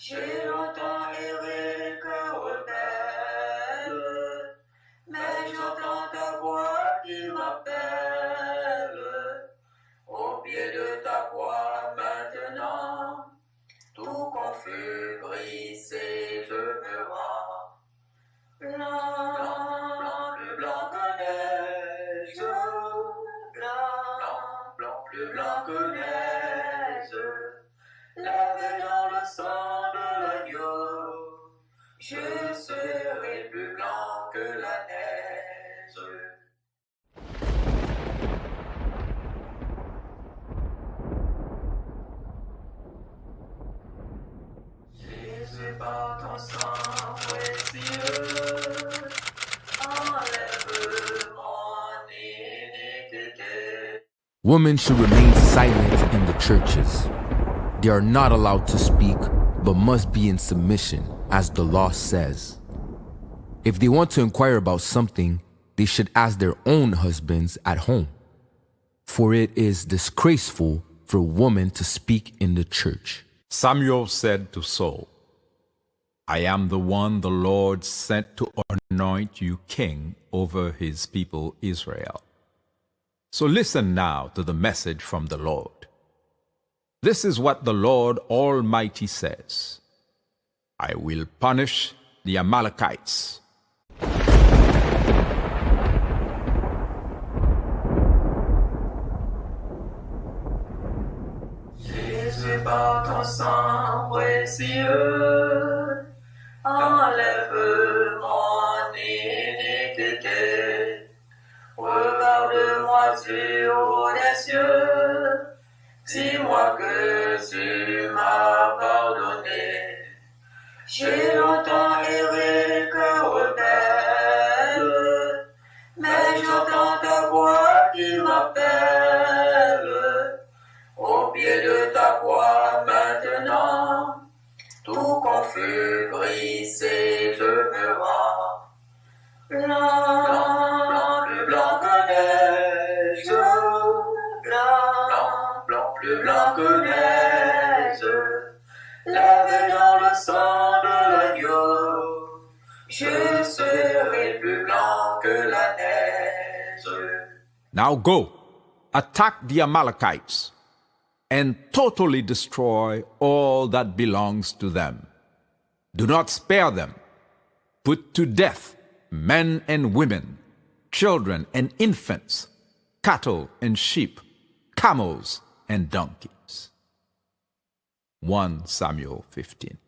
J'ai longtemps erré cœur rebelle, mais j'entends ta voix qui m'appelle. Au pied de ta croix maintenant, tout confus, brisé, je me rends. Blanc, blanc, plus blanc que neige, blanc, plus blanc que neige, lavé dans le sang de l'agneau, je serai plus blanc que la neige. Jésus, par ton sang précieux, enlève mon iniquité. Women should remain silent in the churches. They are not allowed to speak, but must be in submission, as the law says. If they want to inquire about something, they should ask their own husbands at home. For it is disgraceful for a woman to speak in the church. Samuel said to Saul, I am the one the Lord sent to anoint you king over his people Israel. So listen now to the message from the Lord. This is what the Lord Almighty says. I will punish the Amalekites. Jésus, par ton sang précieux, enlève mon iniquité. Regarde-moi sur les cieux, dis-moi que tu m'as pardonné. J'ai longtemps erré cœur rebelle, mais j'entends ta voix qui m'appelle. Au pied de ta croix maintenant, tout confus, brisé, je me rends. Blanc, blanc, plus blanc que neige, blanc, plus blanc que neige, lavé dans le sang de l'agneau, je serai plus blanc que la neige. Now go, attack the Amalekites, and totally destroy all that belongs to them. Do not spare them. Put to death men and women, children and infants, cattle and sheep, camels and donkeys. 1 Samuel 15.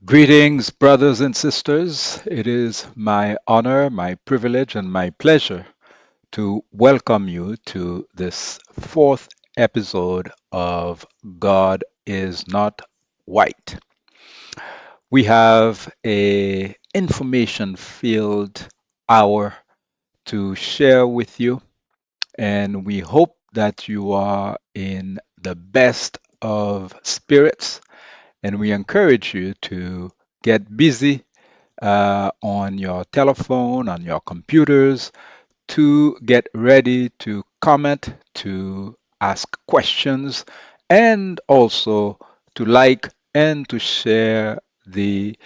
Greetings, brothers and sisters. It is my honor, my privilege, and my pleasure to welcome you to this fourth episode of God is Not White. We have a information-filled hour to share with you, and we hope that you are in the best of spirits, and we encourage you to get busy on your telephone, on your computers, to get ready to comment, to ask questions, and also to like and to share the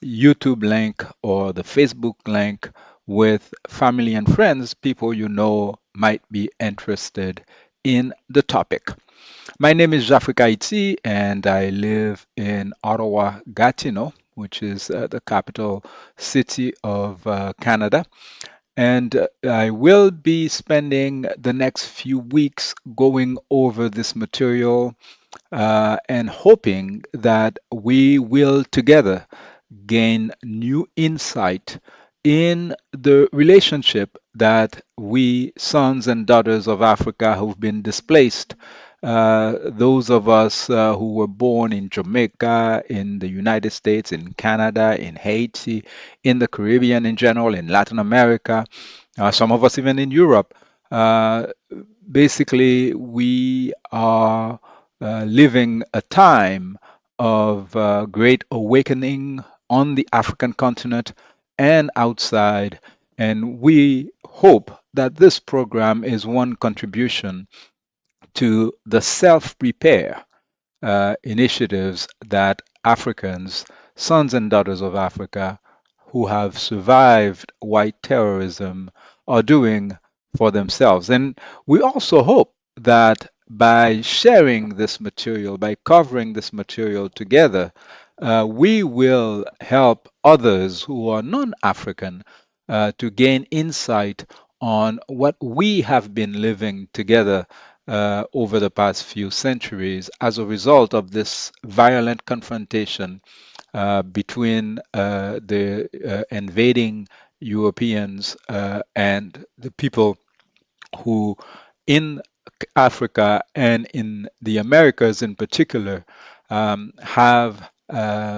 YouTube link or the Facebook link with family and friends, people you know might be interested in the topic. My name is Ayiti, and I live in Ottawa, Gatineau, which is the capital city of Canada. And I will be spending the next few weeks going over this material and hoping that we will together gain new insight in the relationship that we, sons and daughters of Africa who've been displaced, those of us who were born in Jamaica, in the United States, in Canada, in Haiti, in the Caribbean in general, in Latin America, some of us even in Europe, uh, basically we are living a time of great awakening on the African continent and outside. And we hope that this program is one contribution to the self repair initiatives that Africans, sons and daughters of Africa, who have survived white terrorism are doing for themselves. And we also hope that by sharing this material, by covering this material together, we will help others who are non African to gain insight on what we have been living together over the past few centuries as a result of this violent confrontation between the invading Europeans and the people who, in Africa and in the Americas in particular, have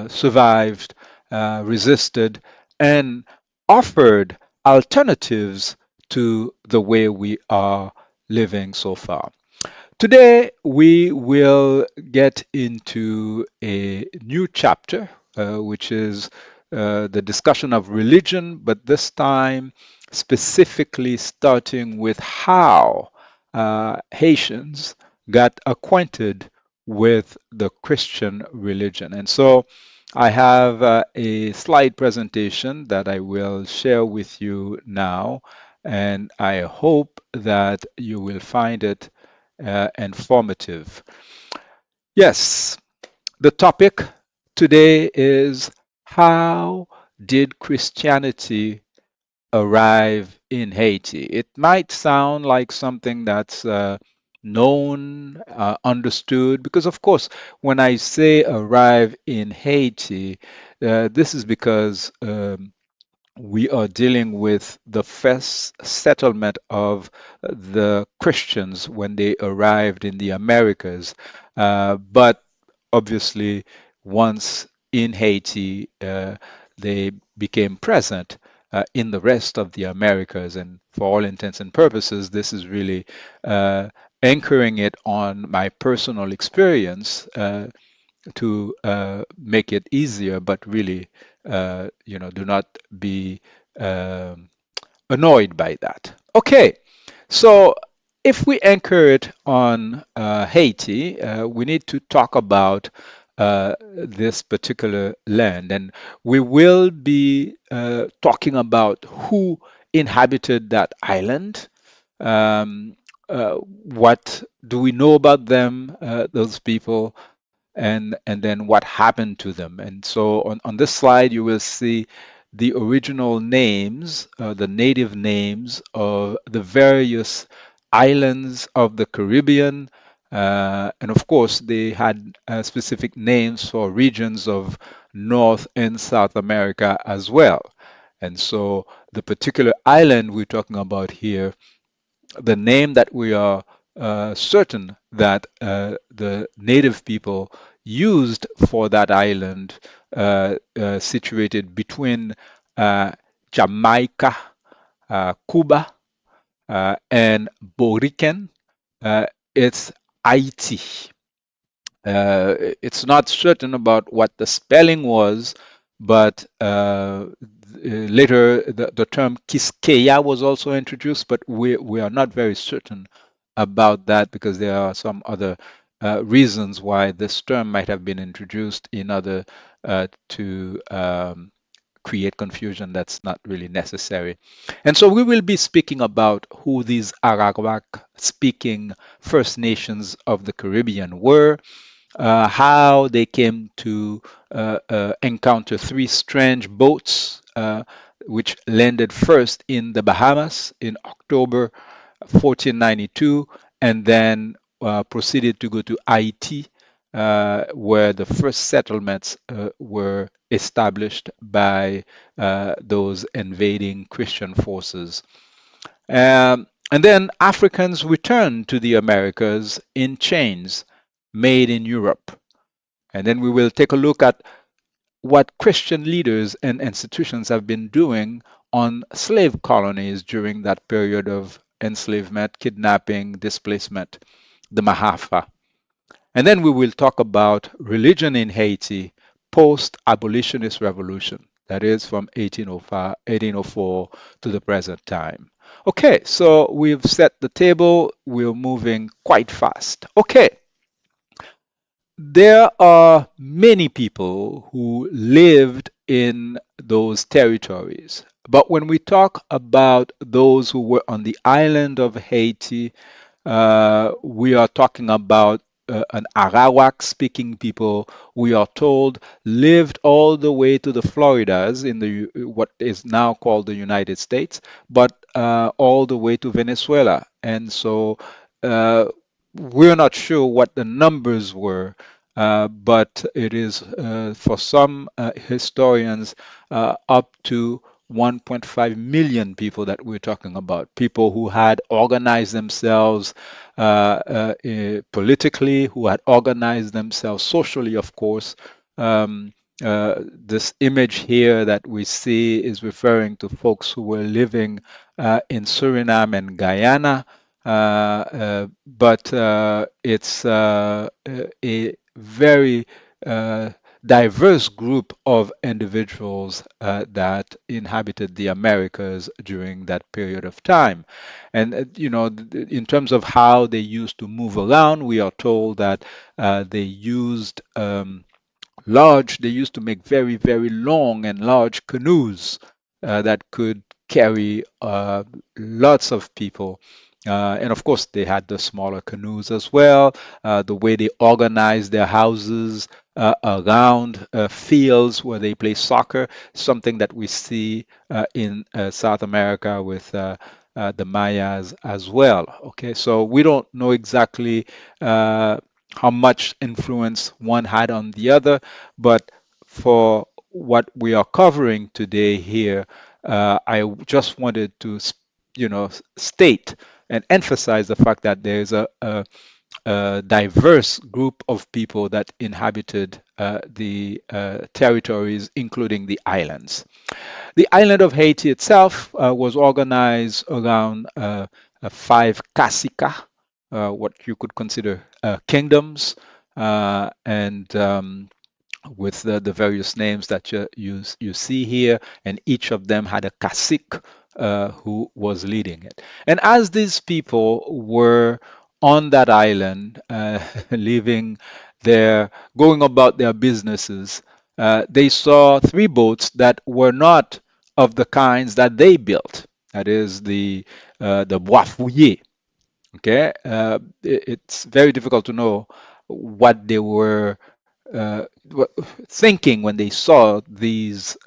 survived, resisted, and offered alternatives to the way we are living so far. Today, we will get into a new chapter, which is the discussion of religion, but this time specifically starting with how Haitians got acquainted with the Christian religion. And so I have a slide presentation that I will share with you now, and I hope that you will find it informative. Yes, the topic today is how did Christianity arrive in Haiti? It might sound like something that's known, understood, because of course, when I say arrive in Haiti, this is because we are dealing with the first settlement of the Christians when they arrived in the Americas. But obviously, once in Haiti, they became present in the rest of the Americas. And for all intents and purposes, this is really anchoring it on my personal experience to make it easier, but really, do not be annoyed by that. Okay, so if we anchor it on Haiti, we need to talk about this particular land, and we will be talking about who inhabited that island. What do we know about them, those people, and then what happened to them. And so on this slide, you will see the original names, the native names of the various islands of the Caribbean. And of course, they had specific names for regions of North and South America as well. And so the particular island we're talking about here, the name that we are certain that the native people used for that island situated between Jamaica, Cuba, and Boriken, it's Ayiti. It's not certain about what the spelling was, but later the term Quisqueya was also introduced, but we are not very certain about that because there are some other reasons why this term might have been introduced in order to create confusion that's not really necessary. And so we will be speaking about who these Arawak speaking First Nations of the Caribbean were, how they came to encounter three strange boats which landed first in the Bahamas in October 1492 and then proceeded to go to Haiti where the first settlements were established by those invading Christian forces. And then Africans returned to the Americas in chains made in Europe. And then we will take a look at what Christian leaders and institutions have been doing on slave colonies during that period of enslavement, kidnapping, displacement, the Mahafa. And then we will talk about religion in Haiti post-abolitionist revolution, that is from 1805, 1804 to the present time. Okay, so we've set the table. We're moving quite fast. Okay, there are many people who lived in those territories. But when we talk about those who were on the island of Haiti, we are talking about an Arawak speaking people, we are told, lived all the way to the Floridas in the what is now called the United States, but all the way to Venezuela. And so we're not sure what the numbers were, but it is for some historians up to 1.5 million people that we're talking about. People who had organized themselves politically, who had organized themselves socially, of course. This image here that we see is referring to folks who were living in Suriname and Guyana. But it's a very diverse group of individuals that inhabited the Americas during that period of time. And, in terms of how they used to move around, we are told that they used they used to make very, very long and large canoes that could carry lots of people. And of course, they had the smaller canoes as well. The way they organized their houses around fields where they play soccer, something that we see in South America with the Mayas as well. Okay, so we don't know exactly how much influence one had on the other, but for what we are covering today here, I just wanted to, state and emphasize the fact that there's a diverse group of people that inhabited the territories, including the islands. The island of Haiti itself was organized around 5 what you could consider kingdoms, and with the various names that you see here, and each of them had a cacique who was leading it. And as these people were on that island, living there, going about their businesses, they saw 3 boats that were not of the kinds that they built. That is the bois fouillé. Okay, it's very difficult to know what they were thinking when they saw these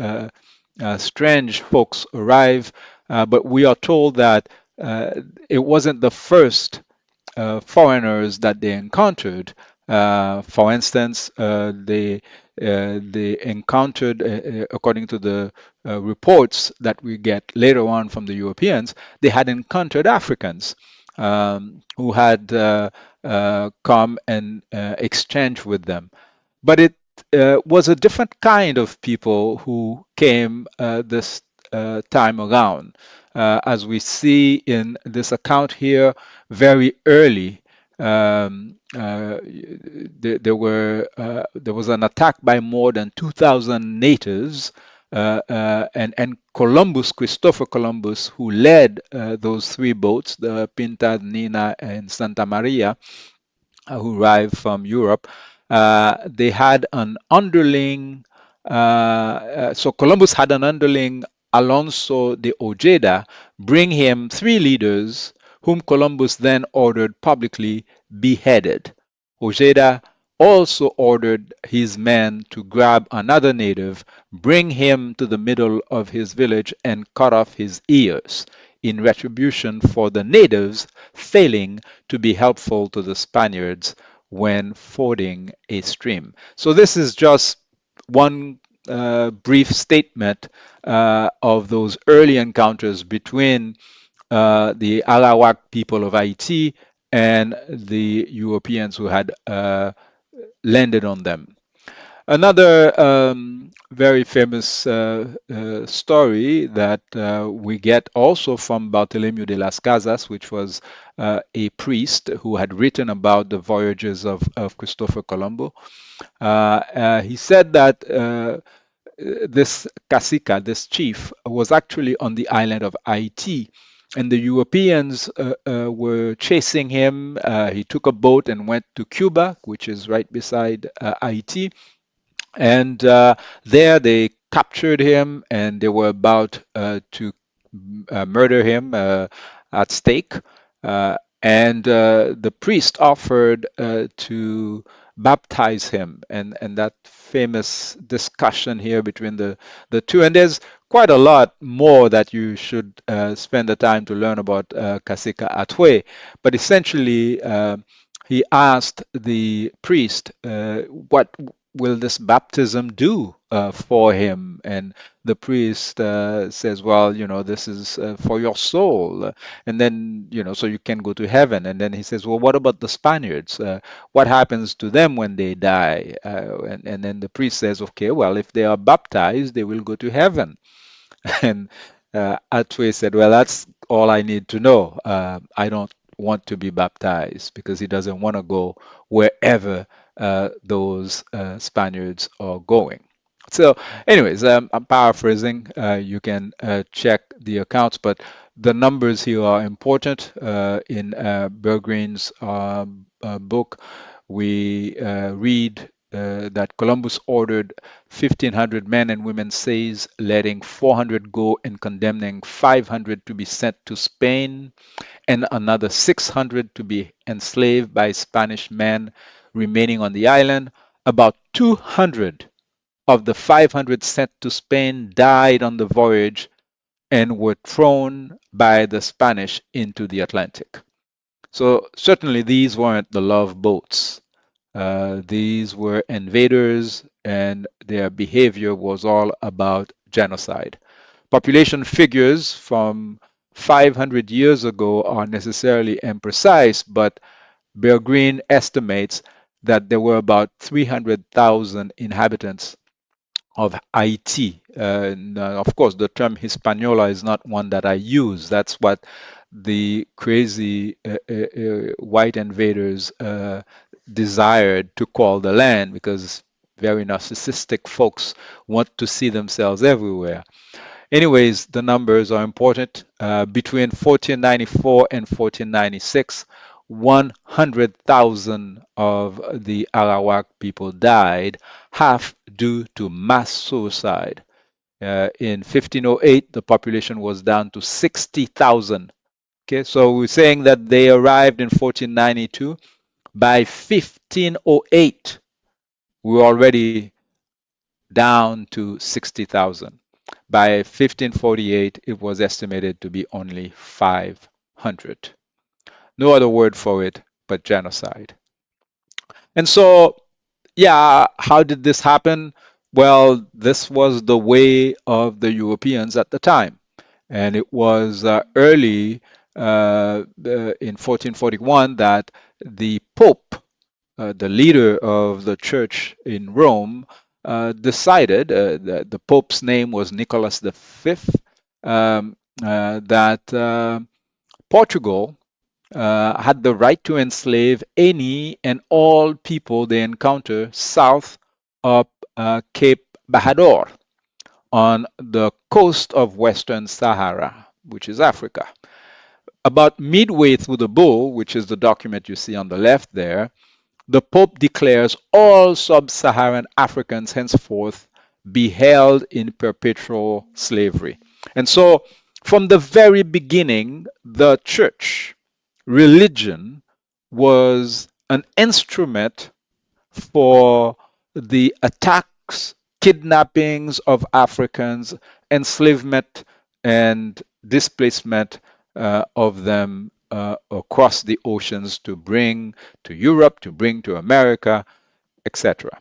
strange folks arrive, but we are told that it wasn't the first foreigners that they encountered. For instance, they encountered, according to the reports that we get later on from the Europeans, they had encountered Africans who had come and exchanged with them. But it was a different kind of people who came this time around. As we see in this account here, very early, there was an attack by more than 2,000 natives, and Christopher Columbus, who led those 3 boats, the Pinta, Nina, and Santa Maria, who arrived from Europe. They had an underling. So Columbus had an underling, Alonso de Ojeda, bring him 3 leaders whom Columbus then ordered publicly beheaded. Ojeda also ordered his men to grab another native, bring him to the middle of his village, and cut off his ears in retribution for the natives failing to be helpful to the Spaniards when fording a stream. So this is just one brief statement of those early encounters between the Arawak people of Haiti and the Europeans who had landed on them. Another very famous story that we get also from Bartholomew de las Casas, which was a priest who had written about the voyages of Christopher Colombo. He said that this cacique, this chief, was actually on the island of Haiti, and the Europeans were chasing him. He took a boat and went to Cuba, which is right beside Haiti, and there they captured him, and they were about to murder him at stake. And the priest offered to baptize him, and that famous discussion here between the two. And there's quite a lot more that you should spend the time to learn about Cacique Atwe. But essentially, he asked the priest, what will this baptism do for him? And the priest says, well, this is for your soul. And then, so you can go to heaven. And then he says, well, what about the Spaniards? What happens to them when they die? And then the priest says, okay, well, if they are baptized, they will go to heaven. And Atwe said, well, that's all I need to know. I don't want to be baptized, because he doesn't want to go wherever those Spaniards are going. So anyways, I'm paraphrasing. You can check the accounts, but the numbers here are important. In Berggreen's book, we read that Columbus ordered 1,500 men and women says, letting 400 go and condemning 500 to be sent to Spain, and another 600 to be enslaved by Spanish men remaining on the island. About 200 of the 500 sent to Spain died on the voyage and were thrown by the Spanish into the Atlantic. So certainly these weren't the love boats. These were invaders, and their behavior was all about genocide. Population figures from 500 years ago are necessarily imprecise, but Berggreen estimates that there were about 300,000 inhabitants of Haiti. Of course, the term Hispaniola is not one that I use. That's what the crazy white invaders desired to call the land, because very narcissistic folks want to see themselves everywhere. Anyways, the numbers are important. Between 1494 and 1496, 100,000 of the Arawak people died, half due to mass suicide. In 1508, the population was down to 60,000. Okay, so we're saying that they arrived in 1492. By 1508, we were already down to 60,000. By 1548, it was estimated to be only 500. No other word for it but genocide. And so, yeah, how did this happen? Well, this was the way of the Europeans at the time. And it was early in 1441 that the Pope, the leader of the church in Rome, decided, that the Pope's name was Nicholas V, that Portugal had the right to enslave any and all people they encounter south of Cape Bahador on the coast of Western Sahara, which is Africa. About midway through the bull, which is the document you see on the left there, the Pope declares all sub-Saharan Africans henceforth be held in perpetual slavery. And so from the very beginning, the church, religion, was an instrument for the attacks, kidnappings of Africans, enslavement and displacement of them across the oceans to bring to Europe, to bring to America, etc.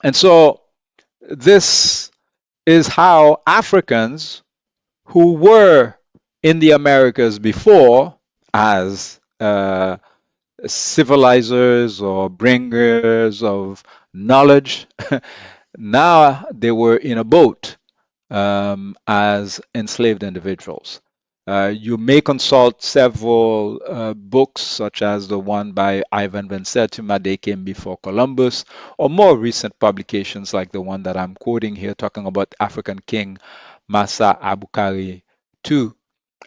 And so this is how Africans who were in the Americas before as civilizers or bringers of knowledge, now they were in a boat as enslaved individuals. You may consult several books, such as the one by Ivan Van Sertima, They Came Before Columbus, or more recent publications like the one that I'm quoting here, talking about African King Massa Abukari II.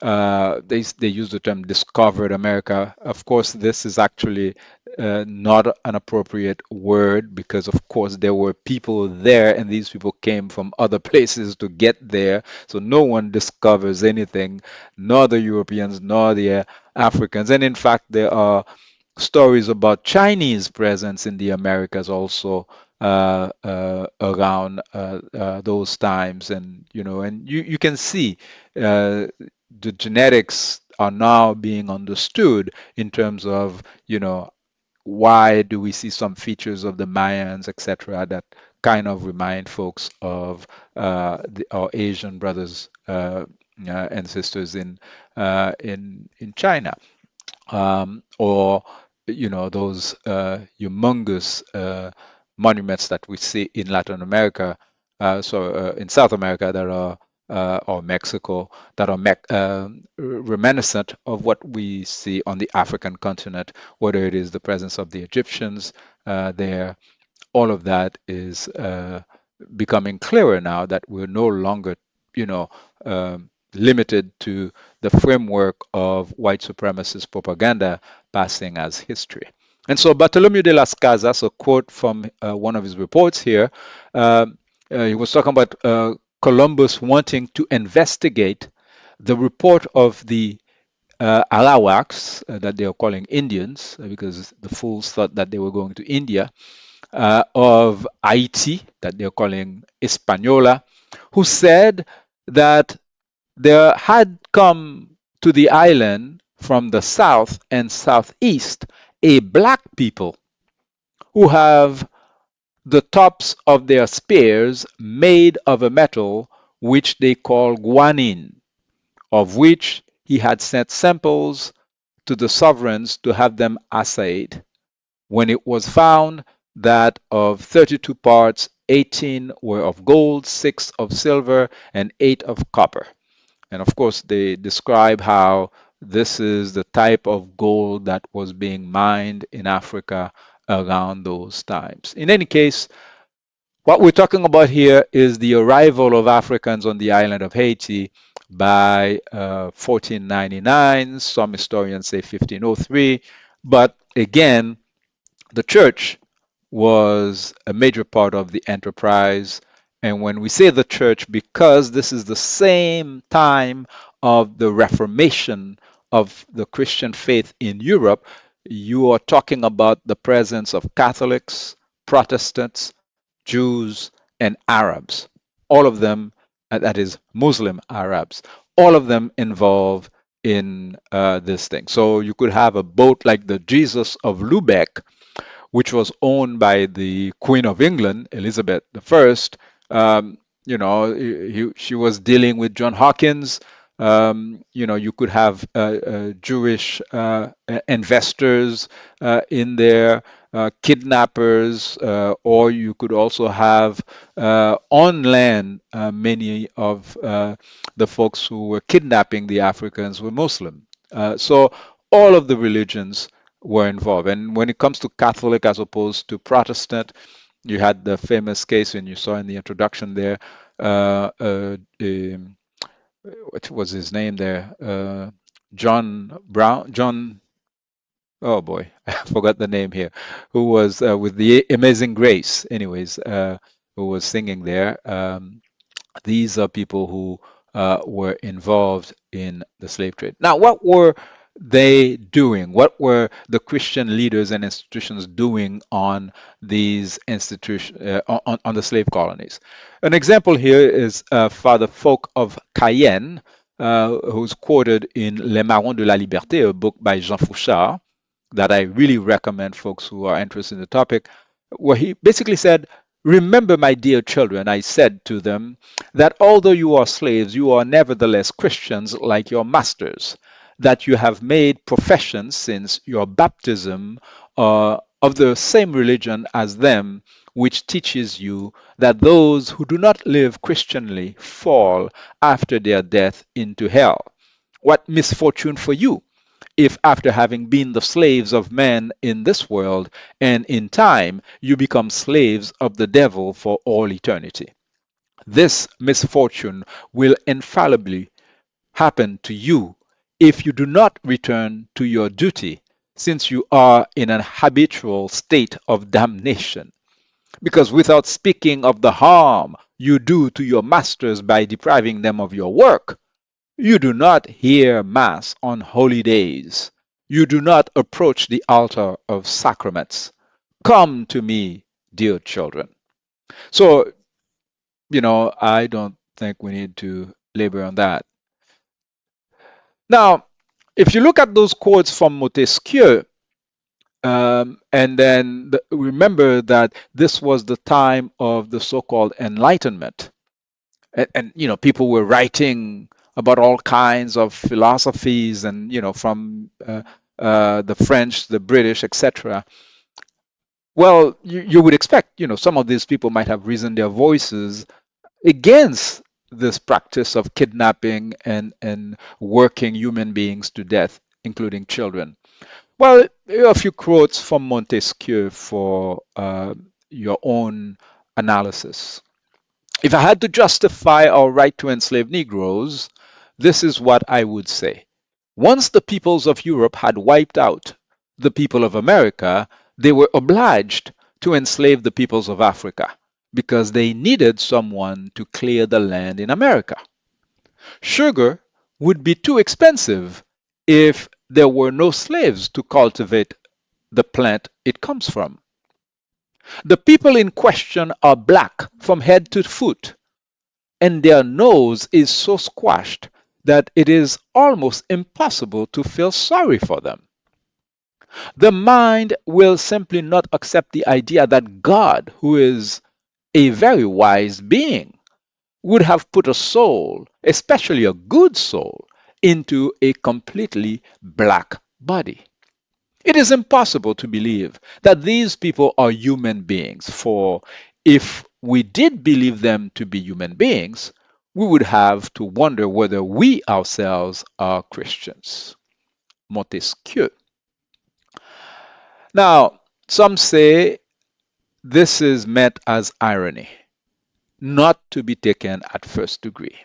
They use the term discovered America. Of course, this is actually not an appropriate word because, of course, there were people there and these people came from other places to get there. So no one discovers anything, nor the Europeans, nor the Africans. And in fact, there are stories about Chinese presence in the Americas also around those times. And, and you can see the genetics are now being understood in terms of, why do we see some features of the Mayans, etc., that kind of remind folks of our Asian brothers and sisters in China, or those humongous monuments that we see in Latin America, in South America that are or Mexico, that are reminiscent of what we see on the African continent, whether it is the presence of the Egyptians there. All of that is becoming clearer now that we're no longer, limited to the framework of white supremacist propaganda passing as history. And so Bartolomeu de las Casas, a quote from one of his reports here, he was talking about Columbus wanting to investigate the report of the Arawaks, that they are calling Indians, because the fools thought that they were going to India, of Haiti, that they are calling Hispaniola, who said that there had come to the island from the south and southeast a black people who have the tops of their spears made of a metal which they call guanine, of which he had sent samples to the sovereigns to have them assayed. When it was found that of 32 parts, 18 were of gold, 6 of silver, and 8 of copper. And of course, they describe how this is the type of gold that was being mined in Africa around those times. In any case, what we're talking about here is the arrival of Africans on the island of Haiti by 1499. Some historians say 1503. But again, the church was a major part of the enterprise. And when we say the church, because this is the same time of the Reformation of the Christian faith in Europe, you are talking about the presence of Catholics, Protestants, Jews, and Arabs. All of them, that is Muslim Arabs, all of them involved in this thing. So you could have a boat like the Jesus of Lubeck, which was owned by the Queen of England, Elizabeth I. She was dealing with John Hawkins. You could have Jewish investors in there, kidnappers, or you could also have on land, many of the folks who were kidnapping the Africans were Muslim. So all of the religions were involved. And when it comes to Catholic as opposed to Protestant, you had the famous case, and you saw in the introduction there, what was his name there? John Brown, oh boy, I forgot the name here, who was with the Amazing Grace, anyways, who was singing there. These are people who were involved in the slave trade. Now, what were they doing? What were the Christian leaders and institutions doing on these institutions, on the slave colonies? An example here is Father Folk of Cayenne, who's quoted in Les Marrons de la Liberté, a book by Jean Fouchard that I really recommend folks who are interested in the topic, where he basically said, "Remember, my dear children, I said to them, that although you are slaves, you are nevertheless Christians like your masters, that you have made profession since your baptism of the same religion as them, which teaches you that those who do not live Christianly fall after their death into hell. What misfortune for you! If after having been the slaves of men in this world and in time, you become slaves of the devil for all eternity. This misfortune will infallibly happen to you if you do not return to your duty, since you are in an habitual state of damnation. Because without speaking of the harm you do to your masters by depriving them of your work, you do not hear Mass on holy days. You do not approach the altar of sacraments. Come to me, dear children." So, I don't think we need to labor on that. Now, if you look at those quotes from Montesquieu, and then remember that this was the time of the so-called Enlightenment. And people were writing about all kinds of philosophies, and from the French, the British, etc. Well, you would expect some of these people might have raised their voices against this practice of kidnapping and working human beings to death, including children. Well, here are a few quotes from Montesquieu for your own analysis. "If I had to justify our right to enslave Negroes, this is what I would say. Once the peoples of Europe had wiped out the people of America, they were obliged to enslave the peoples of Africa because they needed someone to clear the land in America. Sugar would be too expensive if there were no slaves to cultivate the plant it comes from. The people in question are black from head to foot, and their nose is so squashed that it is almost impossible to feel sorry for them. The mind will simply not accept the idea that God, who is a very wise being, would have put a soul, especially a good soul, into a completely black body. It is impossible to believe that these people are human beings, for if we did believe them to be human beings, we would have to wonder whether we ourselves are Christians." Montesquieu. Now, some say this is meant as irony, not to be taken at first degree.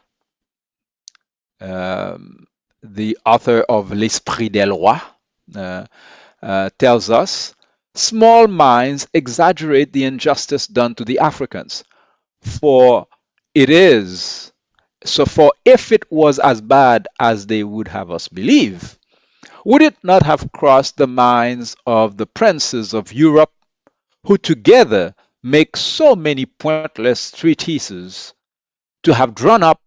The author of L'Esprit des Lois tells us, "Small minds exaggerate the injustice done to the Africans, for if it was as bad as they would have us believe, would it not have crossed the minds of the princes of Europe, who together make so many pointless treatises, to have drawn up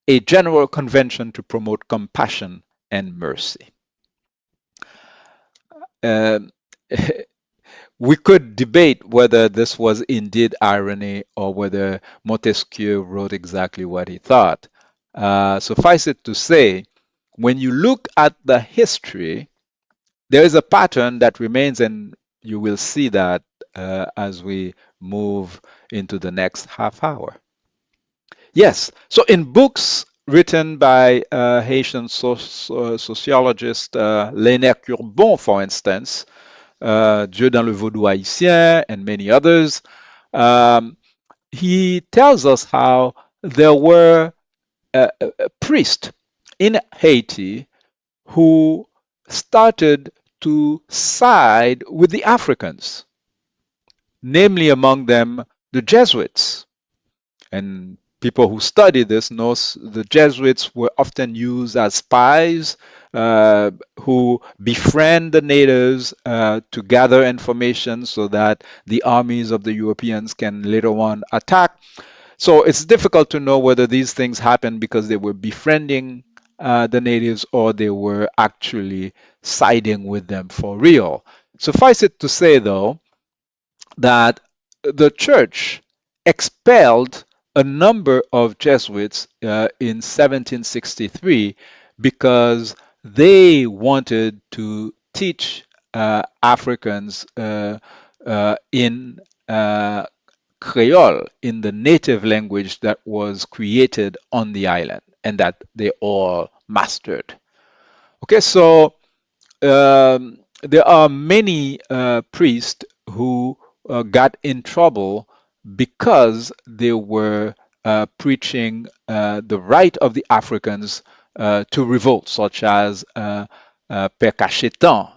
a general convention to promote compassion and mercy?" We could debate whether this was indeed irony or whether Montesquieu wrote exactly what he thought. Suffice it to say, when you look at the history, there is a pattern that remains, and you will see that as we move into the next half hour. Yes, so in books written by Haitian sociologist Lénaire Curbon, for instance, Dieu dans le vaudou haïtien, and many others, he tells us how there were priests in Haiti who started to side with the Africans, namely among them the Jesuits. And people who study this know the Jesuits were often used as spies who befriend the natives to gather information so that the armies of the Europeans can later on attack. So it's difficult to know whether these things happened because they were befriending the natives or they were actually siding with them for real. Suffice it to say, though, that the church expelled a number of Jesuits in 1763 because they wanted to teach Africans in Creole, in the native language that was created on the island and that they all mastered. Okay, so there are many priests who got in trouble because they were preaching the right of the Africans to revolt, such as Père Cachetan,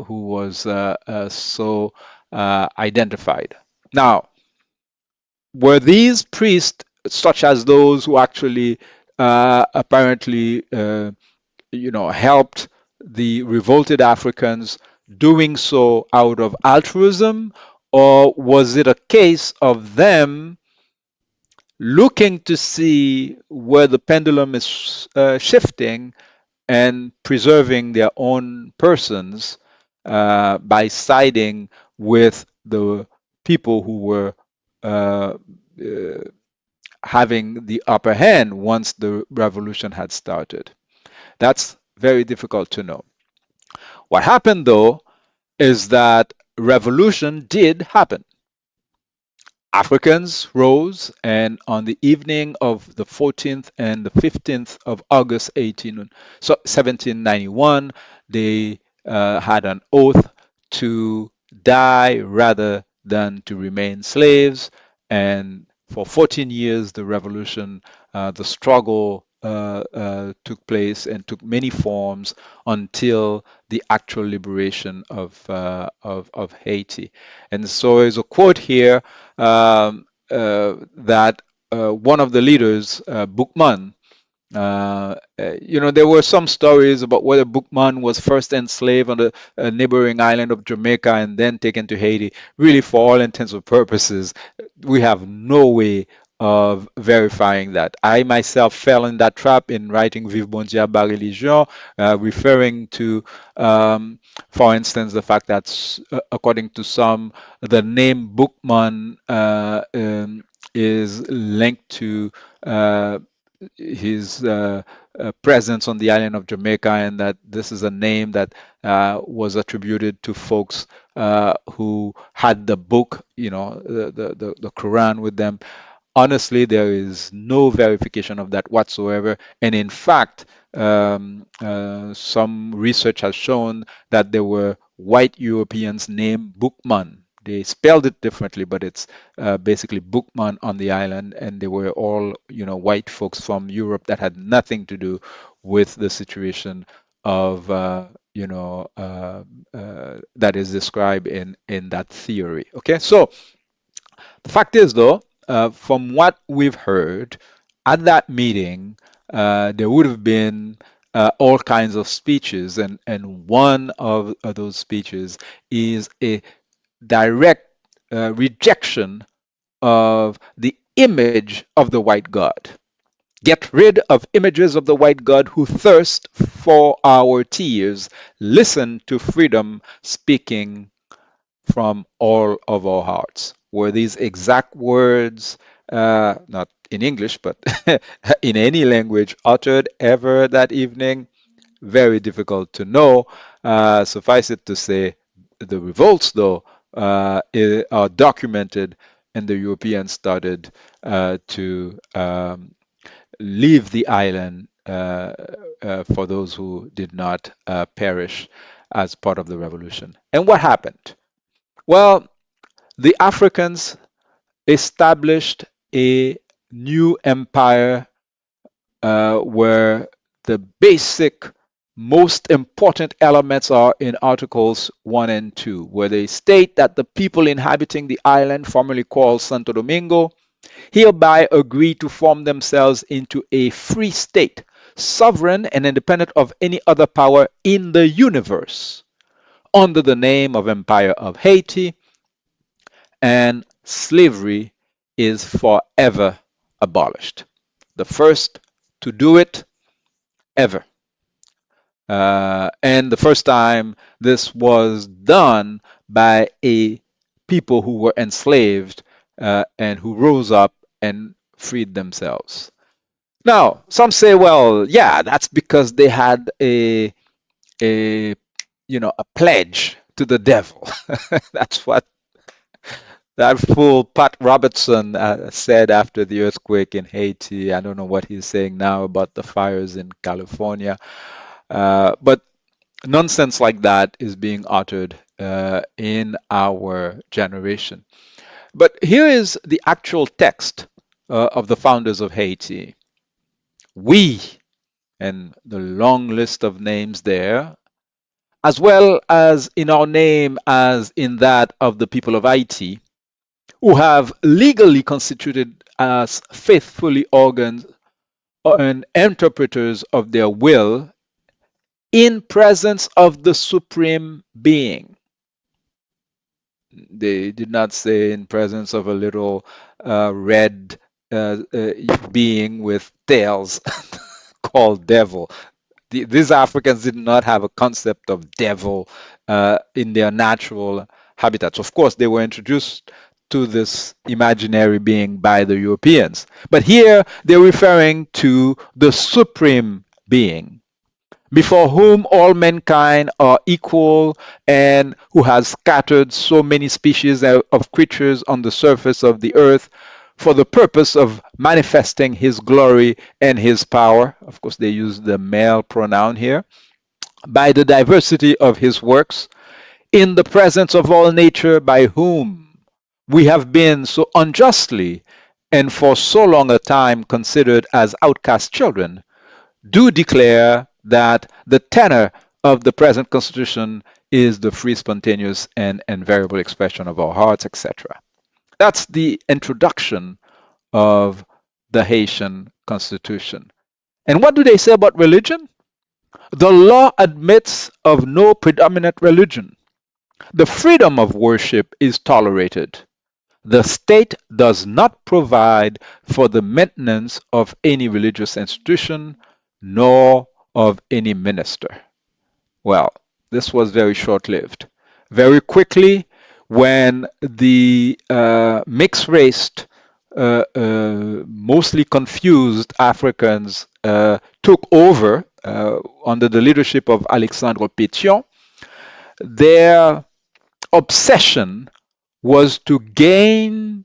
who was so identified. Now, were these priests such as those who actually apparently helped the revolted Africans doing so out of altruism, or was it a case of them looking to see where the pendulum is shifting and preserving their own persons by siding with the people who were uh, uh, having the upper hand once the revolution had started? That's very difficult to know. What happened, though, is that revolution did happen. Africans rose, and on the evening of the 14th and the 15th of August 1791, they had an oath to die rather than to remain slaves. And for 14 years, the revolution, the struggle took place and took many forms until the actual liberation of Haiti. And so there's a quote here that one of the leaders, Boukman, there were some stories about whether Boukman was first enslaved on the neighboring island of Jamaica and then taken to Haiti. Really, for all intents and purposes, we have no way of verifying that. I myself fell in that trap in writing Vive Bon Dia Ba Religion, referring to, for instance, the fact that, according to some, the name Boukman is linked to his presence on the island of Jamaica, and that this is a name that was attributed to folks who had the book, the Quran with them. Honestly, there is no verification of that whatsoever. And in fact, some research has shown that there were white Europeans named Boukman. They spelled it differently, but it's basically Boukman on the island, and they were all, white folks from Europe that had nothing to do with the situation of, that is described in that theory. Okay, so the fact is, though, from what we've heard at that meeting, there would have been all kinds of speeches, and one of those speeches is a direct rejection of the image of the white God. Get rid of images of the white God who thirst for our tears. Listen to freedom speaking from all of our hearts. Were these exact words, not in English, but in any language, uttered ever that evening? Very difficult to know. Suffice it to say, the revolts, though, are documented, and the Europeans started to leave the island for those who did not perish as part of the revolution. And what happened? Well, the Africans established a new empire where the basic, most important elements are in Articles 1 and 2, where they state that the people inhabiting the island, formerly called Santo Domingo, hereby agree to form themselves into a free state, sovereign and independent of any other power in the universe, under the name of Empire of Haiti, and slavery is forever abolished. The first to do it ever. And the first time this was done by a people who were enslaved and who rose up and freed themselves. Now, some say, well, yeah, that's because they had a a pledge to the devil. That's what that fool Pat Robertson said after the earthquake in Haiti. I don't know what he's saying now about the fires in California. But nonsense like that is being uttered in our generation. But here is the actual text of the founders of Haiti. We, and the long list of names there, as well as in our name as in that of the people of Ayiti, who have legally constituted as faithfully organs and interpreters of their will in presence of the Supreme Being. They did not say in presence of a little red being with tails called devil. These Africans did not have a concept of devil in their natural habitats. Of course, they were introduced to this imaginary being by the Europeans. But here they're referring to the Supreme Being, before whom all mankind are equal and who has scattered so many species of creatures on the surface of the earth for the purpose of manifesting his glory and his power. Of course, they use the male pronoun here. By the diversity of his works, in the presence of all nature, by whom we have been so unjustly and for so long a time considered as outcast children, do declare that the tenor of the present Constitution is the free, spontaneous, and variable expression of our hearts, etc. That's the introduction of the Haitian Constitution. And what do they say about religion? The law admits of no predominant religion. The freedom of worship is tolerated. The state does not provide for the maintenance of any religious institution, nor of any minister. Well, this was very short-lived. Very quickly, when the mixed-raced, mostly confused Africans took over under the leadership of Alexandre Pétion, their obsession was to gain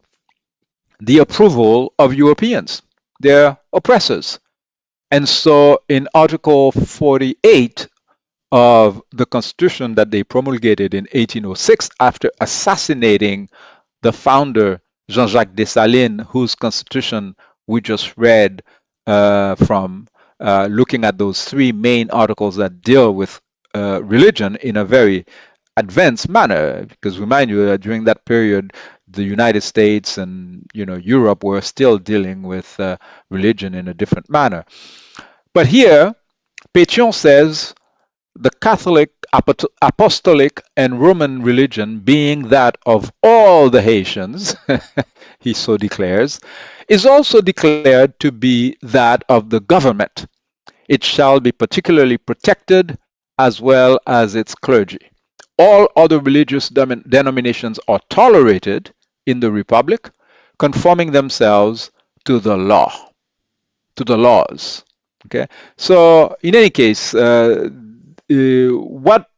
the approval of Europeans, their oppressors. And so in Article 48 of the Constitution that they promulgated in 1806, after assassinating the founder, Jean-Jacques Dessalines, whose constitution we just read from, looking at those three main articles that deal with religion in a very advanced manner, because remind you that during that period, the United States and Europe were still dealing with religion in a different manner. But here, Pétion says the Catholic, Apostolic, and Roman religion, being that of all the Haitians, he so declares, is also declared to be that of the government. It shall be particularly protected as well as its clergy. All other religious denominations are tolerated in the Republic, conforming themselves to the law, to the laws. Okay, so in any case, what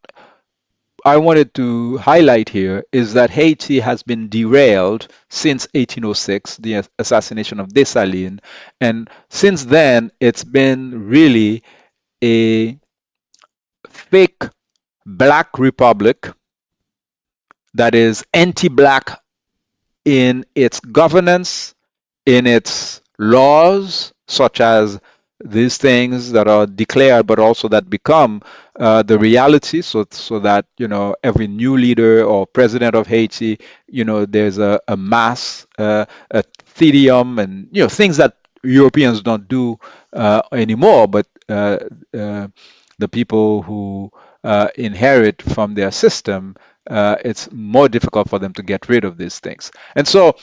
I wanted to highlight here is that Haiti has been derailed since 1806, the assassination of Dessalines, and since then it's been really a fake black republic that is anti-black in its governance, in its laws, such as these things that are declared but also that become the reality, so that every new leader or president of Haiti, there's a mass, a thedium, and things that Europeans don't do anymore, but the people who inherit from their system, it's more difficult for them to get rid of these things. And so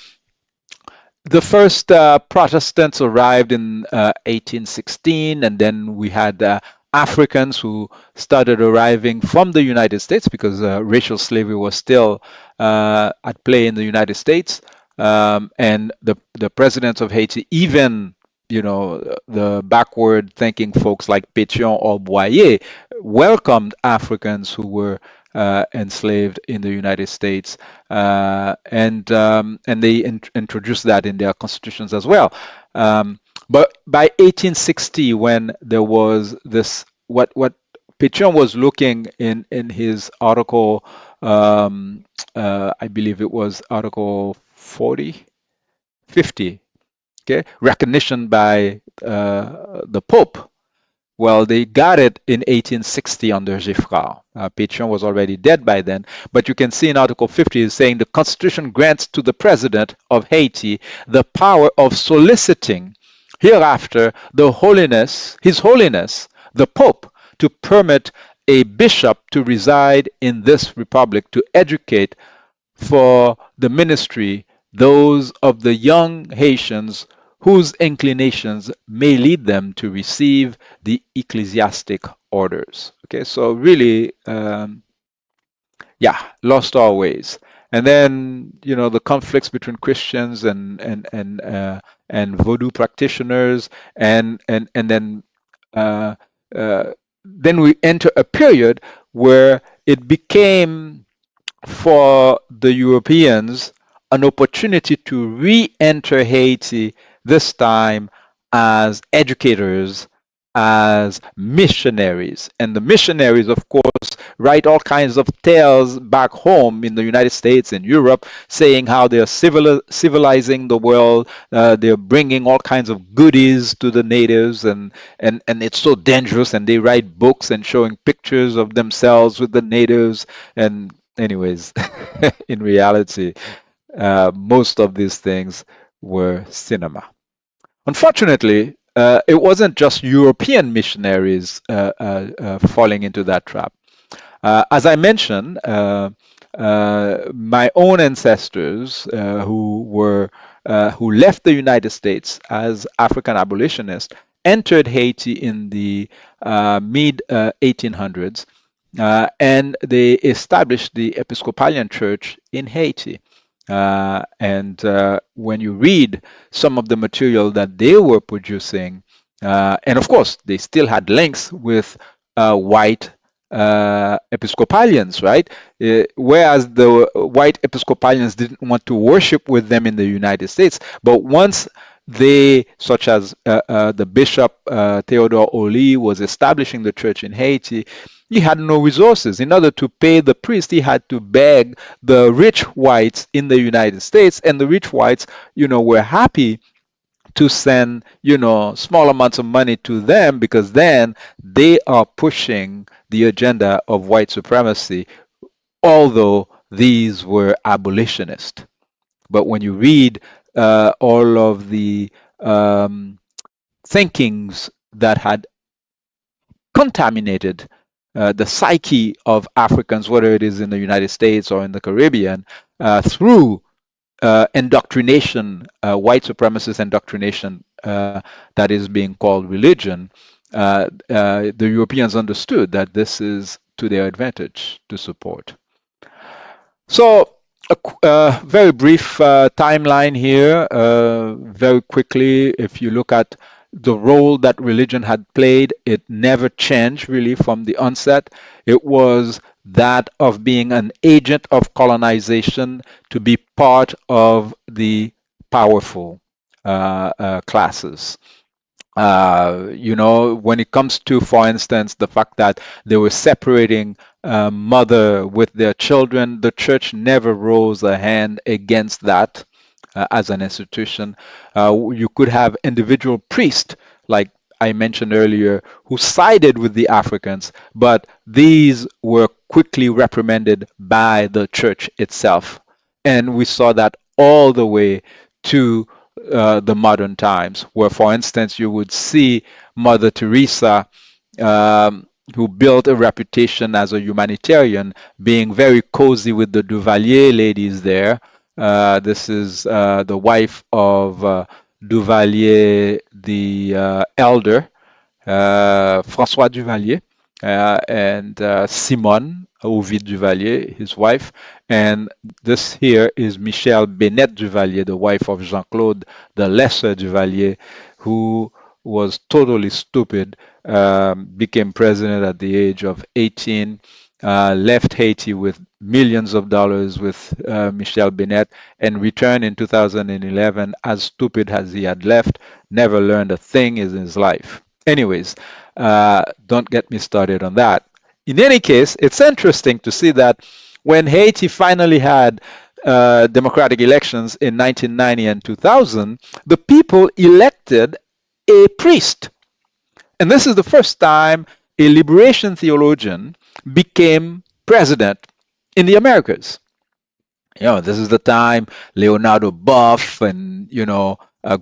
The first Protestants arrived in 1816, and then we had Africans who started arriving from the United States because racial slavery was still at play in the United States. And the presidents of Haiti, even the backward thinking folks like Pétion or Boyer, welcomed Africans who were enslaved in the United States, and they introduced that in their constitutions as well. But by 1860, when there was this, what Pétion was looking in his article, I believe it was Article 40, 50, okay, recognition by the Pope. Well, they got it in 1860 under Giffard. Pétion was already dead by then, but you can see in Article 50 is saying the Constitution grants to the President of Haiti the power of soliciting hereafter His Holiness, the Pope, to permit a bishop to reside in this republic to educate for the ministry those of the young Haitians whose inclinations may lead them to receive the ecclesiastic orders. Okay, so really, lost our ways. And then, the conflicts between Christians and voodoo practitioners, and uh, then we enter a period where it became for the Europeans an opportunity to re-enter Haiti, this time as educators, as missionaries. And the missionaries, of course, write all kinds of tales back home in the United States and Europe, saying how they're civilizing the world, they're bringing all kinds of goodies to the natives, and it's so dangerous, and they write books and showing pictures of themselves with the natives. And anyways, in reality, most of these things were cinema. Unfortunately, it wasn't just European missionaries falling into that trap. As I mentioned, my own ancestors who left the United States as African abolitionists entered Haiti in the mid 1800s, and they established the Episcopalian Church in Haiti. And when you read some of the material that they were producing, and of course, they still had links with white Episcopalians, right? Whereas the white Episcopalians didn't want to worship with them in the United States. But once they, such as the Bishop Theodore Oli, was establishing the church in Haiti, he had no resources. In order to pay the priest, he had to beg the rich whites in the United States, and the rich whites, were happy to send, small amounts of money to them, because then they are pushing the agenda of white supremacy, although these were abolitionists. But when you read all of the thinkings that had contaminated the psyche of Africans, whether it is in the United States or in the Caribbean, through indoctrination, white supremacist indoctrination that is being called religion, the Europeans understood that this is to their advantage to support. So, a very brief timeline here. Very quickly, if you look at the role that religion had played, it never changed really from the onset. It was that of being an agent of colonization, to be part of the powerful classes. When it comes to, for instance, the fact that they were separating mother with their children, the church never rose a hand against that as an institution. You could have individual priests, like I mentioned earlier, who sided with the Africans, but these were quickly reprimanded by the church itself. And we saw that all the way to the modern times, where, for instance, you would see Mother Teresa, who built a reputation as a humanitarian, being very cozy with the Duvalier ladies there, This is the wife of Duvalier the elder, François Duvalier, and Simone Ovid Duvalier, his wife. And this here is Michelle Bennett Duvalier, the wife of Jean-Claude the Lesser Duvalier, who was totally stupid, became president at the age of 18, left Haiti with millions of dollars with Michelle Bennett, and returned in 2011 as stupid as he had left, never learned a thing in his life. Anyways, don't get me started on that. In any case, it's interesting to see that when Haiti finally had democratic elections in 1990 and 2000, the people elected a priest. And this is the first time a liberation theologian became president in the Americas. This is the time Leonardo Boff and,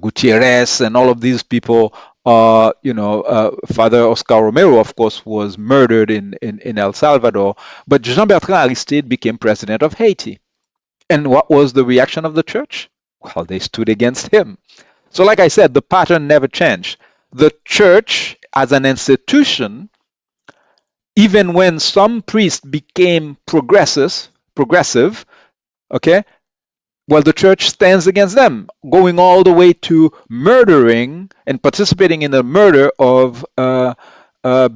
Gutierrez and all of these people, Father Oscar Romero, of course, was murdered in El Salvador, but Jean-Bertrand Aristide became president of Haiti. And what was the reaction of the church? Well, they stood against him. So like I said, the pattern never changed. The church as an institution, even when some priests became progressive, okay, well, the church stands against them, going all the way to murdering and participating in the murder of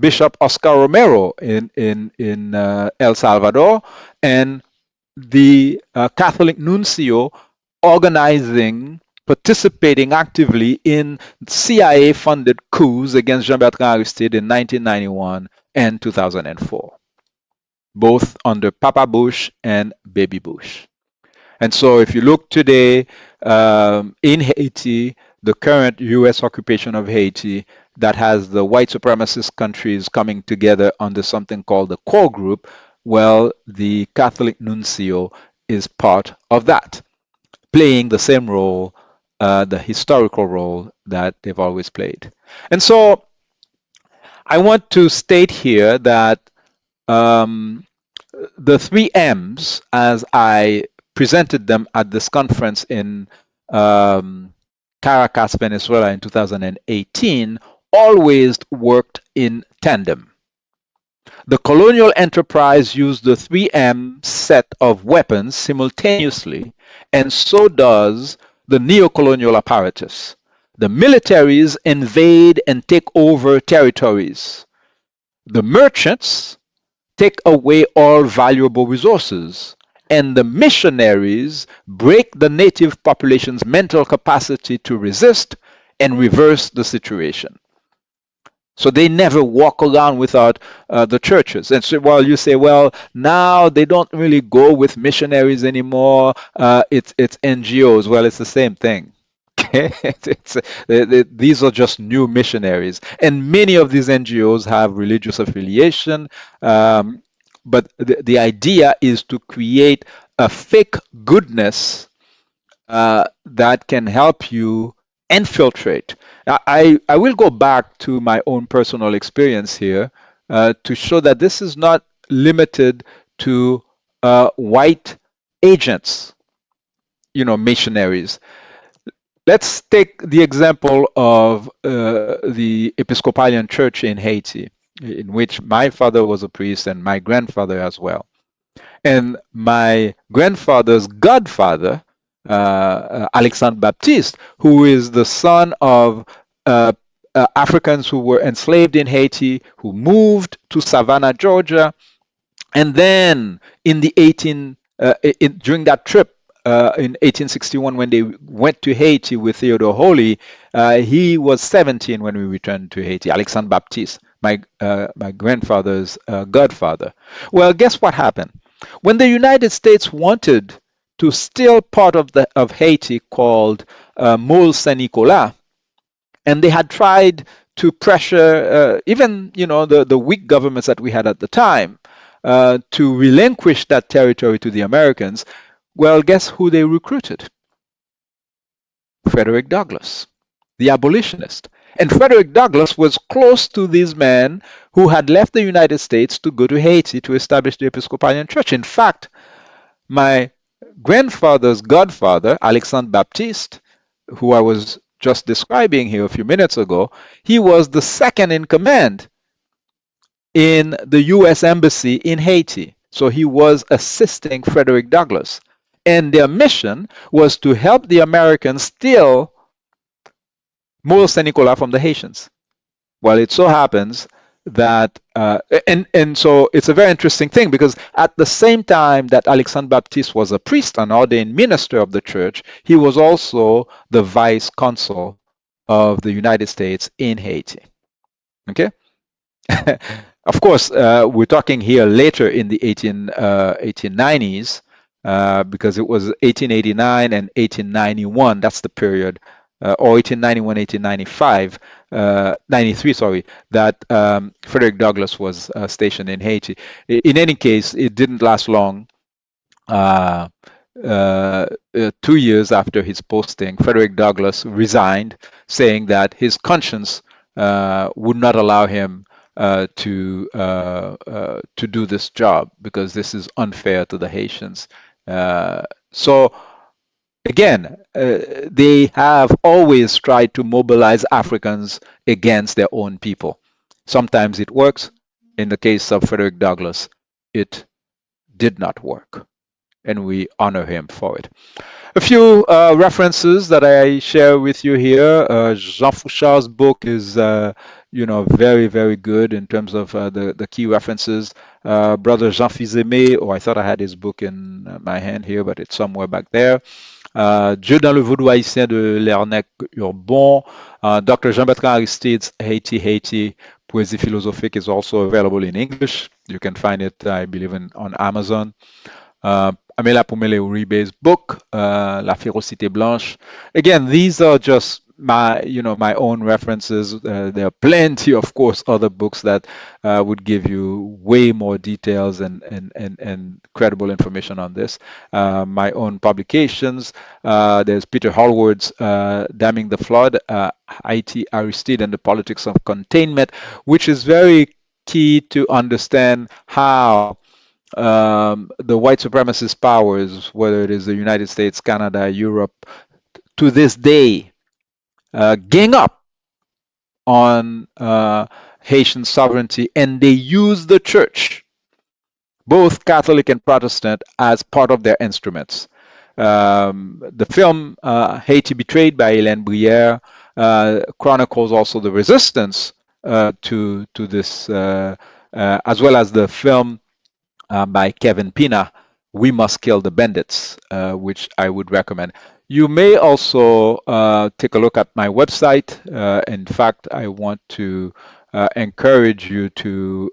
Bishop Oscar Romero in El Salvador, and the Catholic nuncio organizing, participating actively in CIA-funded coups against Jean-Bertrand Aristide in 1991 and 2004, both under Papa Bush and Baby Bush. And so if you look today in Haiti, the current U.S. occupation of Haiti that has the white supremacist countries coming together under something called the core group, well, the Catholic nuncio is part of that, playing the same role, the historical role that they've always played. And so I want to state here that the 3 M's, as I presented them at this conference in Caracas, Venezuela in 2018, always worked in tandem. The colonial enterprise used the 3M set of weapons simultaneously, and so does the neocolonial apparatus. The militaries invade and take over territories. The merchants take away all valuable resources, and the missionaries break the native population's mental capacity to resist and reverse the situation. So they never walk around without the churches. And so while you say, well, now they don't really go with missionaries anymore, it's NGOs. Well, it's the same thing. These are just new missionaries. And many of these NGOs have religious affiliation. But the idea is to create a fake goodness that can help you infiltrate. I will go back to my own personal experience here to show that this is not limited to white agents, missionaries. Let's take the example of the Episcopalian Church in Haiti, in which my father was a priest and my grandfather as well. And my grandfather's godfather, Alexandre Baptiste, who is the son of Africans who were enslaved in Haiti, who moved to Savannah, Georgia, and then in the during that trip in 1861, when they went to Haiti with Theodore Holy, he was 17 when we returned to Haiti. Alexandre Baptiste, my grandfather's godfather. Well, guess what happened? When the United States wanted to steal part of Haiti called Môle Saint-Nicolas, and they had tried to pressure even the weak governments that we had at the time to relinquish that territory to the Americans. Well, guess who they recruited? Frederick Douglass, the abolitionist. And Frederick Douglass was close to these men who had left the United States to go to Haiti to establish the Episcopalian Church. In fact, my grandfather's godfather, Alexandre Baptiste, who I was just describing here a few minutes ago, he was the second in command in the U.S. Embassy in Haiti. So he was assisting Frederick Douglass. And their mission was to help the Americans steal Mont Saint Nicolas from the Haitians. Well, it so happens that, and so it's a very interesting thing because at the same time that Alexandre Baptiste was a priest, an ordained minister of the church, he was also the vice consul of the United States in Haiti. Okay? Of course, we're talking here later in the 1890s because it was 1889 and 1891. That's the period, or 1891, 1895, 93, sorry, that Frederick Douglass was stationed in Haiti. In any case, it didn't last long. 2 years after his posting, Frederick Douglass resigned, saying that his conscience would not allow him to do this job because this is unfair to the Haitians. So again, they have always tried to mobilize Africans against their own people. Sometimes it works. In the case of Frederick Douglass, it did not work, and we honor him for it. A few references that I share with you here. Jean Fouchard's book is, very, very good in terms of the key references. Brother Jean Fils-Aimé, I thought I had his book in my hand here, but it's somewhere back there. Dieu dans le vaudou haïtien de Lernec Urbon. Dr. Jean-Bertrand Aristide's Haiti, Poésie philosophique is also available in English. You can find it, I believe, on Amazon. Amela Pumele Uribe's book, La Férocité Blanche. Again, these are just my own references. There are plenty, of course, other books that would give you way more details and credible information on this. My own publications. There's Peter Hallward's Damming the Flood, Ayiti, Aristide, and the Politics of Containment, which is very key to understand how the white supremacist powers, whether it is the United States, Canada, Europe, to this day, gang up on Haitian sovereignty, and they use the church, both Catholic and Protestant, as part of their instruments. The film Haiti Betrayed by Hélène Brière chronicles also the resistance to this, as well as the film by Kevin Pina, We Must Kill the Bandits, which I would recommend. You may also take a look at my website. In fact, I want to encourage you to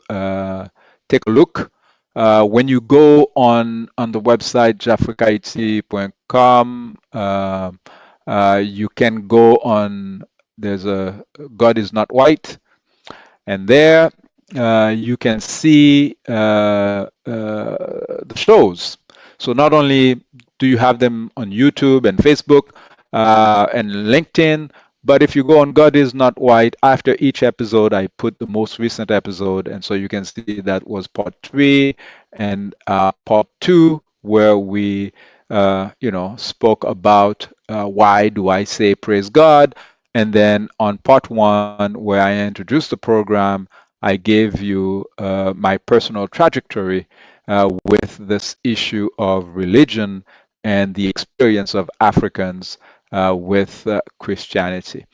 take a look. When you go on the website, jafricahaiti.com, you can go on, there's a God is Not White, and there you can see the shows. So not only do you have them on YouTube and Facebook and LinkedIn, but if you go on God is Not White, after each episode, I put the most recent episode. And so you can see that was part 3 and part 2, where we, spoke about why do I say praise God. And then on part 1, where I introduced the program, I gave you my personal trajectory with this issue of religion and the experience of Africans with Christianity.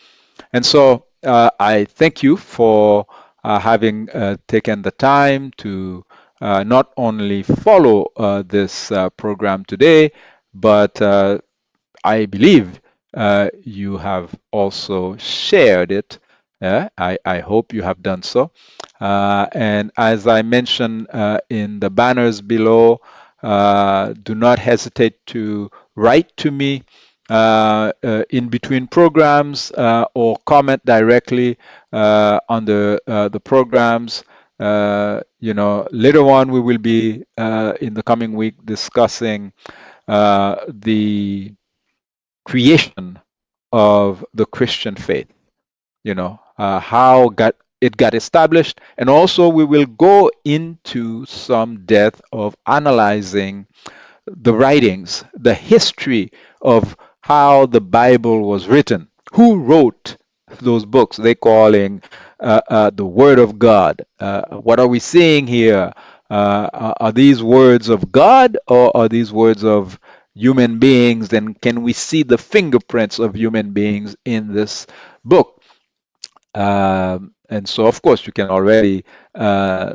And so I thank you for having taken the time to not only follow this program today, but I believe you have also shared it. I hope you have done so. And as I mentioned in the banners below, do not hesitate to write to me in between programs or comment directly on the programs. Later on, we will be in the coming week discussing the creation of the Christian faith. How it got established, and also we will go into some depth of analyzing the writings, the history of how the Bible was written. Who wrote those books they calling the Word of God? What are we seeing here? Are these words of God or are these words of human beings? And can we see the fingerprints of human beings in this book? And so, of course, you can already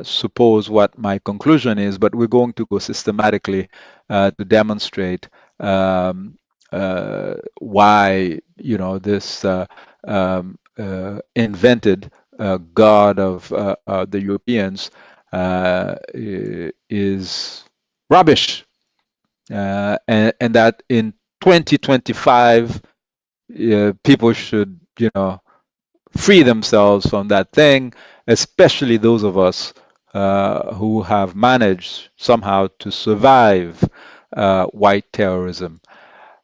suppose what my conclusion is, but we're going to go systematically to demonstrate why, this invented God of the Europeans is rubbish, and that in 2025, people should, free themselves from that thing, especially those of us who have managed somehow to survive white terrorism.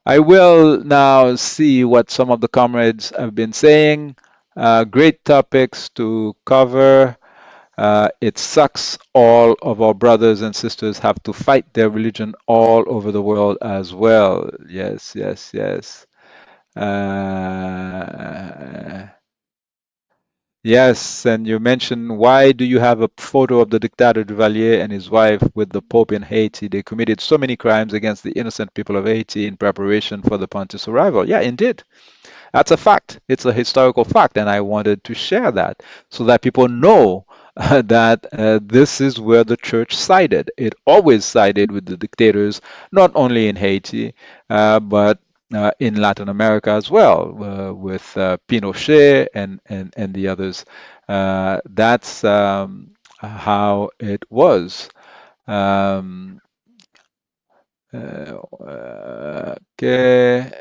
I will now see what some of the comrades have been saying. Great topics to cover. It sucks all of our brothers and sisters have to fight their religion all over the world as well. Yes, yes, yes. Yes, and you mentioned, why do you have a photo of the dictator Duvalier and his wife with the Pope in Haiti? They committed so many crimes against the innocent people of Haiti in preparation for the Pontiff's arrival. Yeah, indeed. That's a fact. It's a historical fact, and I wanted to share that so that people know that this is where the church sided. It always sided with the dictators, not only in Haiti, but in Latin America as well, with Pinochet and the others. That's how it was. Um, okay.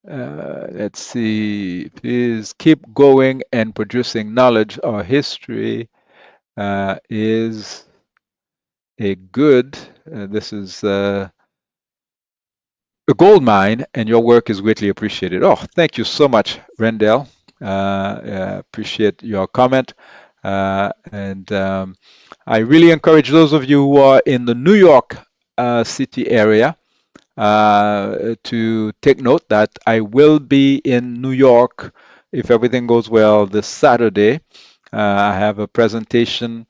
Let's see. Please keep going and producing knowledge. Our history is a good. This is a gold mine, and your work is greatly appreciated. Oh, thank you so much, Rendell. Appreciate your comment. And I really encourage those of you who are in the New York City area to take note that I will be in New York, if everything goes well, this Saturday. I have a presentation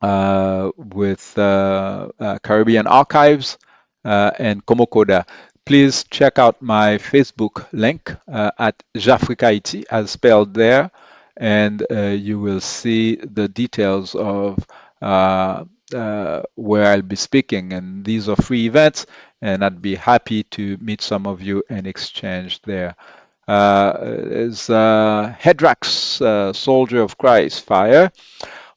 with Caribbean Archives and Komokoda. Please check out my Facebook link at J'Afrique Haiti, as spelled there, and you will see the details of where I'll be speaking. And these are free events, and I'd be happy to meet some of you and exchange there. Is Hedrax, Soldier of Christ, fire.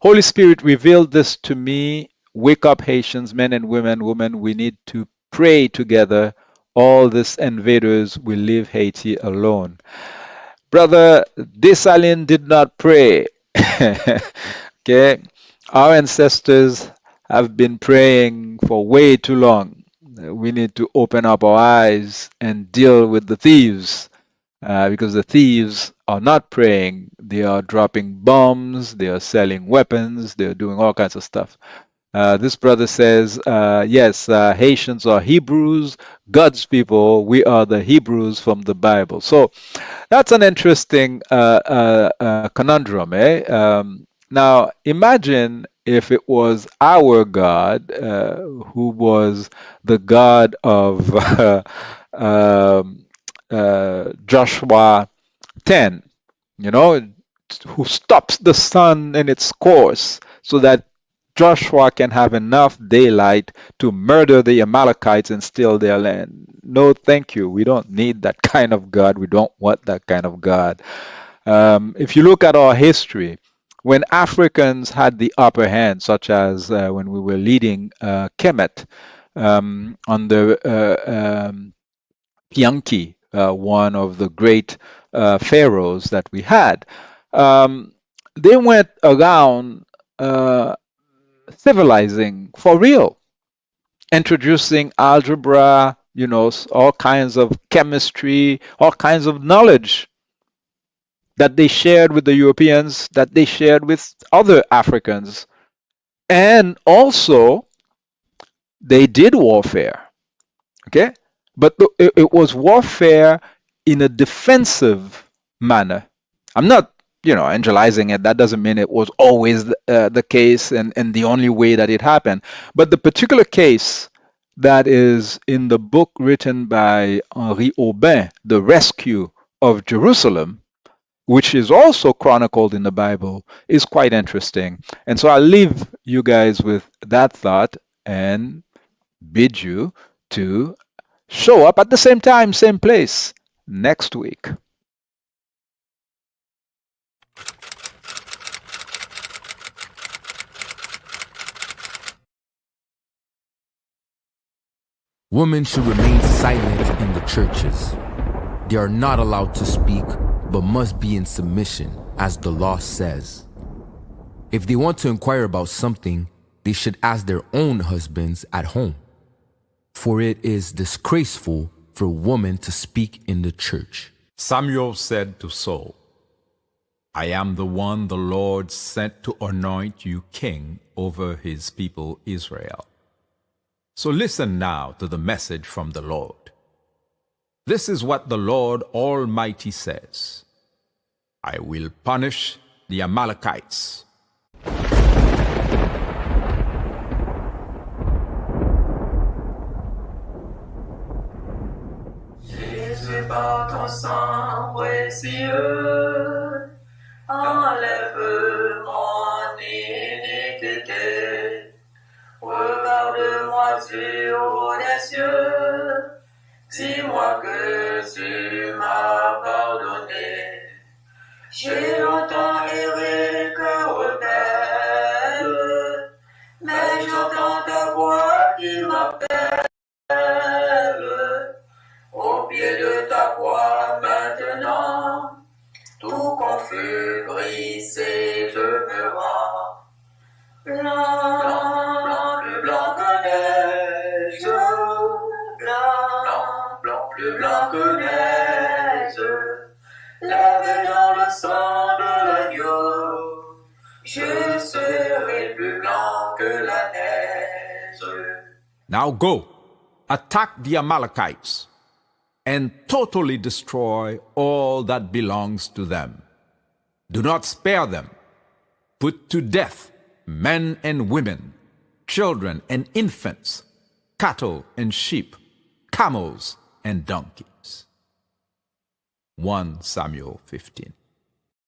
Holy Spirit revealed this to me. Wake up, Haitians, men and women. We need to pray together. All these invaders will leave Haiti alone. Brother Dessalines did not pray. Okay, our ancestors have been praying for way too long. We need to open up our eyes and deal with the thieves. Because the thieves are not praying. They are dropping bombs, they are selling weapons, they are doing all kinds of stuff. This brother says, yes, Haitians are Hebrews, God's people. We are the Hebrews from the Bible. So that's an interesting conundrum, eh? Now, imagine if it was our God who was the God of Joshua 10, who stops the sun in its course so that Joshua can have enough daylight to murder the Amalekites and steal their land. No, thank you. We don't need that kind of God. We don't want that kind of God. If you look at our history, when Africans had the upper hand, such as when we were leading Kemet under Pianki, one of the great pharaohs that we had, they went around civilizing for real, introducing algebra, all kinds of chemistry, all kinds of knowledge that they shared with the Europeans, that they shared with other Africans. And also, they did warfare, okay? But it was warfare in a defensive manner. I'm not, angelizing it. That doesn't mean it was always the case and the only way that it happened. But the particular case that is in the book written by Henri Aubin, The Rescue of Jerusalem, which is also chronicled in the Bible, is quite interesting. And so I'll leave you guys with that thought and bid you to show up at the same time, same place next week. Women should remain silent in the churches. They are not allowed to speak, but must be in submission, as the law says. If they want to inquire about something, they should ask their own husbands at home. For it is disgraceful for a woman to speak in the church. Samuel said to Saul, I am the one the Lord sent to anoint you king over his people Israel. So listen now to the message from the Lord. This is what the Lord Almighty says. I will punish the Amalekites. Jésus, par ton sang précieux, enlève mon iniquité. Regarde-moi sur les cieux, dis-moi que tu m'as pardonné. J'ai longtemps erré cœur rebelle, mais j'entends ta voix qui m'appelle. Au pied de ta croix maintenant, tout confus, brisé, je me rends. Blanc, plus blanc que neige, blanc, plus blanc que neige, lavé dans le sang de l'agneau, je serai plus blanc que la neige. Now go, attack the Amalekites, and totally destroy all that belongs to them. Do not spare them. Put to death men and women, children and infants, cattle and sheep, camels and donkeys. 1 Samuel 15.